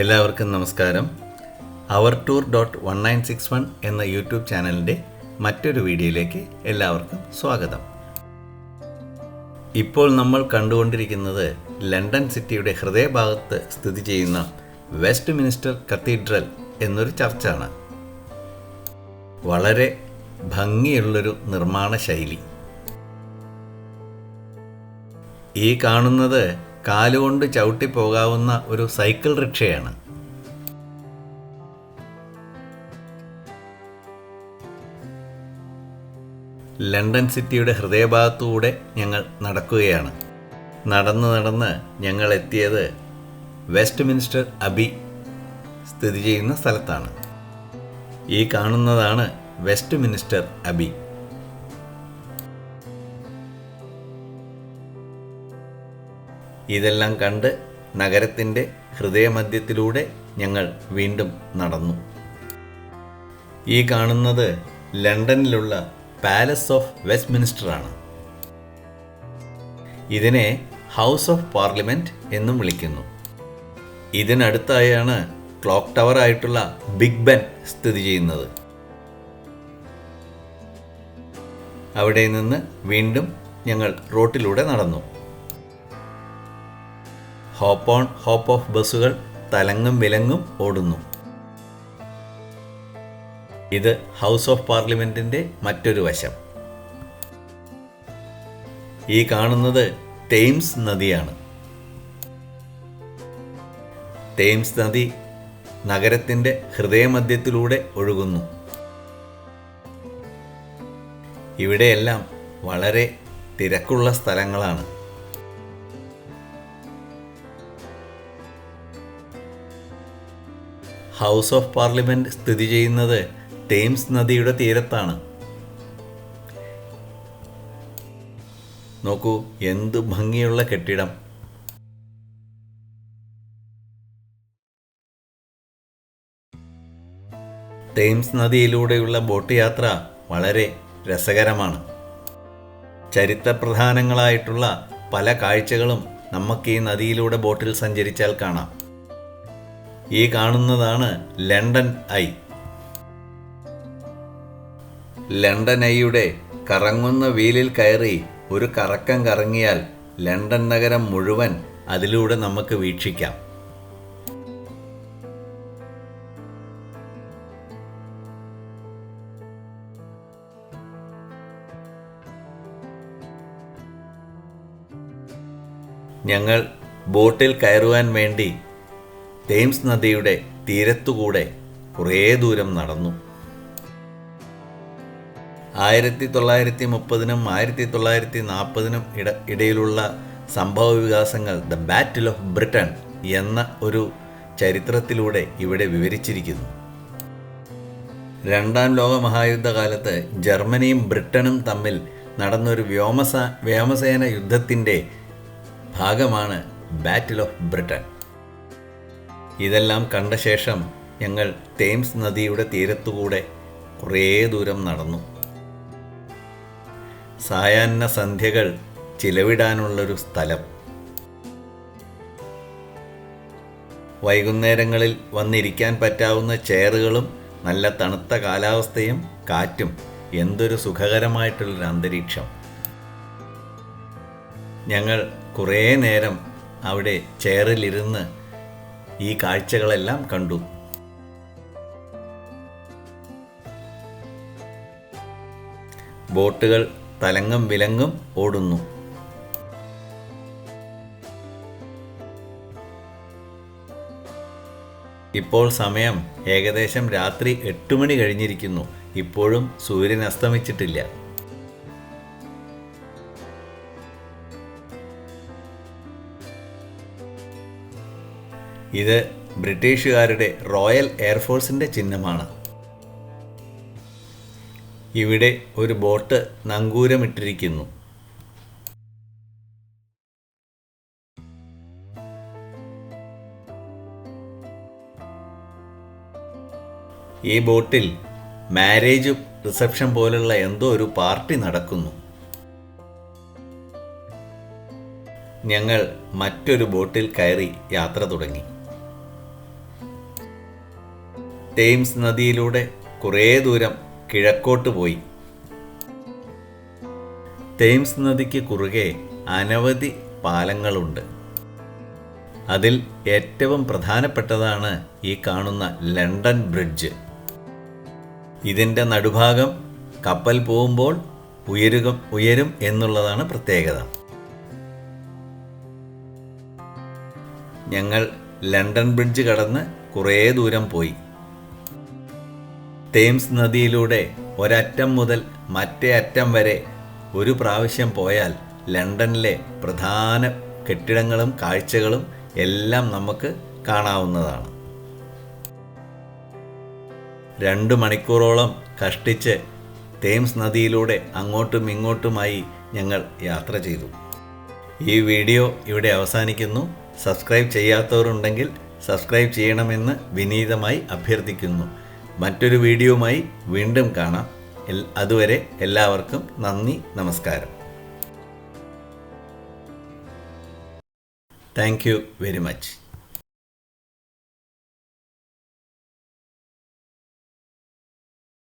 എല്ലാവർക്കും നമസ്കാരം. our tour.1961 എന്ന യൂട്യൂബ് ചാനലിൻ്റെ മറ്റൊരു വീഡിയോയിലേക്ക് എല്ലാവർക്കും സ്വാഗതം. ഇപ്പോൾ നമ്മൾ കണ്ടുകൊണ്ടിരിക്കുന്നത് ലണ്ടൻ സിറ്റിയുടെ ഹൃദയഭാഗത്ത് സ്ഥിതി ചെയ്യുന്ന വെസ്റ്റ് മിനിസ്റ്റർ കത്തീഡ്രൽ എന്നൊരു ചർച്ചാണ്. വളരെ ഭംഗിയുള്ളൊരു നിർമ്മാണ ശൈലി. ഈ കാണുന്നത് കാലുകൊണ്ട് ചവിട്ടി പോകാവുന്ന ഒരു സൈക്കിൾ റിക്ഷയാണ്. ലണ്ടൻ സിറ്റിയുടെ ഹൃദയഭാഗത്തുകൂടെ ഞങ്ങൾ നടക്കുകയാണ്. നടന്ന് ഞങ്ങൾ എത്തിയത് വെസ്റ്റ് മിനിസ്റ്റർ അബി സ്ഥിതി ചെയ്യുന്ന സ്ഥലത്താണ്. ഈ കാണുന്നതാണ് വെസ്റ്റ് മിനിസ്റ്റർ അബി. ഇതെല്ലാം കണ്ട് നഗരത്തിൻ്റെ ഹൃദയമധ്യത്തിലൂടെ ഞങ്ങൾ വീണ്ടും നടന്നു. ഈ കാണുന്നത് ലണ്ടനിലുള്ള പാലസ് ഓഫ് വെസ്റ്റ് മിനിസ്റ്ററാണ്. ഇതിനെ ഹൗസ് ഓഫ് പാർലമെൻറ്റ് എന്നും വിളിക്കുന്നു. ഇതിനടുത്തായാണ് ക്ലോക്ക് ടവർ ആയിട്ടുള്ള ബിഗ് ബെൻ സ്ഥിതി ചെയ്യുന്നത്. അവിടെ നിന്ന് വീണ്ടും ഞങ്ങൾ റോട്ടിലൂടെ നടന്നു. ഹോപ്പ് ഓൺ ഹോപ്പ് ഓഫ് ബസ്സുകൾ തലങ്ങും വിലങ്ങും ഓടുന്നു. ഇത് ഹൗസ് ഓഫ് പാർലമെൻറ്റിൻ്റെ മറ്റൊരു വശം. ഈ കാണുന്നത് തേംസ് നദിയാണ്. തേംസ് നദി നഗരത്തിൻ്റെ ഹൃദയമധ്യത്തിലൂടെ ഒഴുകുന്നു. ഇവിടെയെല്ലാം വളരെ തിരക്കുള്ള സ്ഥലങ്ങളാണ്. ഹൗസ് ഓഫ് പാർലമെൻറ്റ് സ്ഥിതി ചെയ്യുന്നത് തേംസ് നദിയുടെ തീരത്താണ്. നോക്കൂ, എന്തു ഭംഗിയുള്ള കെട്ടിടം. തേംസ് നദിയിലൂടെയുള്ള ബോട്ട് യാത്ര വളരെ രസകരമാണ്. ചരിത്രപ്രധാനങ്ങളായിട്ടുള്ള പല കാഴ്ചകളും നമുക്ക് ഈ നദിയിലൂടെ ബോട്ടിൽ സഞ്ചരിച്ചാൽ കാണാം. ഈ കാണുന്നതാണ് ലണ്ടൻ ഐ. ലണ്ടൻ ഐയുടെ കറങ്ങുന്ന വീലിൽ കയറി ഒരു കറക്കം കറങ്ങിയാൽ ലണ്ടൻ നഗരം മുഴുവൻ അതിലൂടെ നമുക്ക് വീക്ഷിക്കാം. ഞങ്ങൾ ബോട്ടിൽ കയറുവാൻ വേണ്ടി തേംസ് നദിയുടെ തീരത്തുകൂടെ കുറേ ദൂരം നടന്നു. 1930-നും 1940-നും ഇടയിലുള്ള സംഭവ വികാസങ്ങൾ ദ ബാറ്റിൽ ഓഫ് ബ്രിട്ടൻ എന്ന ഒരു ചരിത്രത്തിലൂടെ ഇവിടെ വിവരിച്ചിരിക്കുന്നു. രണ്ടാം ലോക മഹായുദ്ധകാലത്ത് ജർമ്മനിയും ബ്രിട്ടനും തമ്മിൽ നടന്നൊരു വ്യോമസേന യുദ്ധത്തിൻ്റെ ഭാഗമാണ് ബാറ്റിൽ ഓഫ് ബ്രിട്ടൻ. ഇതെല്ലാം കണ്ട ശേഷം ഞങ്ങൾ തേംസ് നദിയുടെ തീരത്തുകൂടെ കുറേ ദൂരം നടന്നു. സായാഹ്ന സന്ധ്യകൾ ചിലവിടാനുള്ളൊരു സ്ഥലം. വൈകുന്നേരങ്ങളിൽ വന്നിരിക്കാൻ പറ്റാവുന്ന ചെയറുകളും നല്ല തണുത്ത കാലാവസ്ഥയും കാറ്റും. എന്തൊരു സുഖകരമായിട്ടുള്ളൊരു അന്തരീക്ഷം. ഞങ്ങൾ കുറേ നേരം അവിടെ ചെയറിലിരുന്ന് ഈ കാഴ്ചകളെല്ലാം കണ്ടു. ബോട്ടുകൾ തലങ്ങും വിലങ്ങും ഓടുന്നു. ഇപ്പോൾ സമയം ഏകദേശം രാത്രി 8 മണി കഴിഞ്ഞിരിക്കുന്നു. ഇപ്പോഴും സൂര്യൻ അസ്തമിച്ചിട്ടില്ല. ഇത് ബ്രിട്ടീഷുകാരുടെ റോയൽ എയർഫോഴ്സിൻ്റെ ചിഹ്നമാണ്. ഇവിടെ ഒരു ബോട്ട് നങ്കൂരമിട്ടിരിക്കുന്നു. ഈ ബോട്ടിൽ മാരേജ് റിസപ്ഷൻ പോലുള്ള എന്തോ ഒരു പാർട്ടി നടക്കുന്നു. ഞങ്ങൾ മറ്റൊരു ബോട്ടിൽ കയറി യാത്ര തുടങ്ങി. തേംസ് നദിയിലൂടെ കുറേ ദൂരം കിഴക്കോട്ട് പോയി. തേംസ് നദിക്ക് കുറുകെ അനവധി പാലങ്ങളുണ്ട്. അതിൽ ഏറ്റവും പ്രധാനപ്പെട്ടതാണ് ഈ കാണുന്ന ലണ്ടൻ ബ്രിഡ്ജ്. ഇതിൻ്റെ നടുഭാഗം കപ്പൽ പോകുമ്പോൾ ഉയരും എന്നുള്ളതാണ് പ്രത്യേകത. ഞങ്ങൾ ലണ്ടൻ ബ്രിഡ്ജ് കടന്ന് കുറേ ദൂരം പോയി. തേംസ് നദിയിലൂടെ ഒരറ്റം മുതൽ മറ്റേ അറ്റം വരെ ഒരു പ്രാവശ്യം പോയാൽ ലണ്ടനിലെ പ്രധാന കെട്ടിടങ്ങളും കാഴ്ചകളും എല്ലാം നമുക്ക് കാണാവുന്നതാണ്. 2 മണിക്കൂറോളം കഷ്ടിച്ച് തേംസ് നദിയിലൂടെ അങ്ങോട്ടും ഇങ്ങോട്ടുമായി ഞങ്ങൾ യാത്ര ചെയ്തു. ഈ വീഡിയോ ഇവിടെ അവസാനിക്കുന്നു. സബ്സ്ക്രൈബ് ചെയ്യാത്തവരുണ്ടെങ്കിൽ സബ്സ്ക്രൈബ് ചെയ്യണമെന്ന് വിനീതമായി അഭ്യർത്ഥിക്കുന്നു. മറ്റൊരു വീഡിയോയുമായി വീണ്ടും കാണാം. അതുവരെ എല്ലാവർക്കും നന്ദി, നമസ്കാരം. Thank you very much.